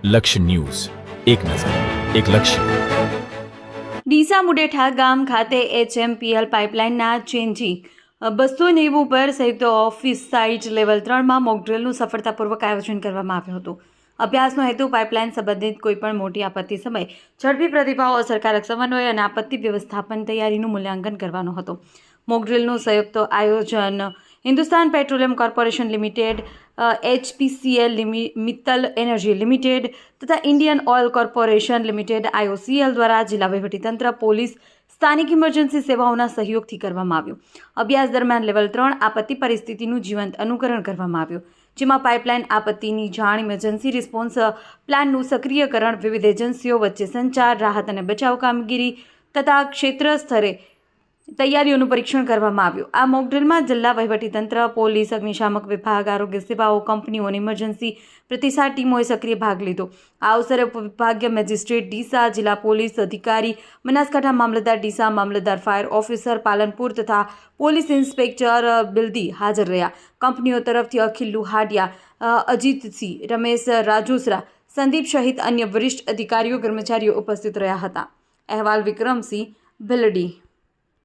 લક્ષ્ય ન્યૂઝ, એક નજર, એક લક્ષ્ય. ડીસા મુડેઠા ગામ ખાતે HMPL પાઇપલાઇનના ચેન્જિંગ 290 પર સંયુક્ત ઓફિસ સાઇટ લેવલ 3માં મોકડ્રીલનું સફળતાપૂર્વક આયોજન કરવામાં આવ્યું હતું. અભ્યાસનો હેતુ પાઇપલાઇન સંબંધિત કોઈપણ મોટી આપત્તિ સમયે ઝડપી પ્રતિભાવ, અસરકારક સમન્વય અને આપત્તિ વ્યવસ્થાપન તૈયારીનું મૂલ્યાંકન કરવાનો હતો. મોકડ્રીલનું સંયુક્ત આયોજન Hindustan petroleum corporation limited, HPCL, Mittal energy limited તથા Indian oil corporation limited IOCL દ્વારા જિલ્લા વહીવટીતંત્ર, પોલીસ, સ્થાનિક ઇમરજન્સી સેવાઓના સહયોગથી કરવામાં આવ્યું. અભ્યાસ દરમિયાન લેવલ 3 આપત્તિ પરિસ્થિતિનું જીવંત અનુકરણ કરવામાં આવ્યું, જેમાં પાઇપલાઇન આપત્તિની જાણ, ઇમરજન્સી રિસ્પોન્સ પ્લાનનું સક્રિયકરણ, વિવિધ એજન્સીઓ વચ્ચે સંચાર, રાહત અને બચાવ કામગીરી તથા ક્ષેત્ર સ્તરે તૈયારીઓનું પરીક્ષણ કરવામાં આવ્યું. આ મોકડ્રીલમાં જિલ્લા વહીવટીતંત્ર, પોલીસ, અગ્નિશામક વિભાગ, આરોગ્ય સેવાઓ, કંપનીઓ અને ઇમરજન્સી પ્રતિસાદ ટીમોએ સક્રિય ભાગ લીધો. આ અવસરે ઉપવિભાગીય મેજિસ્ટ્રેટ ડીસા, જિલ્લા પોલીસ અધિકારી બનાસકાંઠા, મામલતદાર ડીસા, મામલતદાર ફાયર ઓફિસર પાલનપુર તથા પોલીસ ઇન્સ્પેક્ટર બિલદી હાજર રહ્યા. કંપનીઓ તરફથી અખિલ લુહાડિયા, અજીતસિંહ, રમેશ રાજુસરા, સંદીપ સહિત અન્ય વરિષ્ઠ અધિકારીઓ, કર્મચારીઓ ઉપસ્થિત રહ્યા હતા. અહેવાલ વિક્રમસિંહ ભિલડી.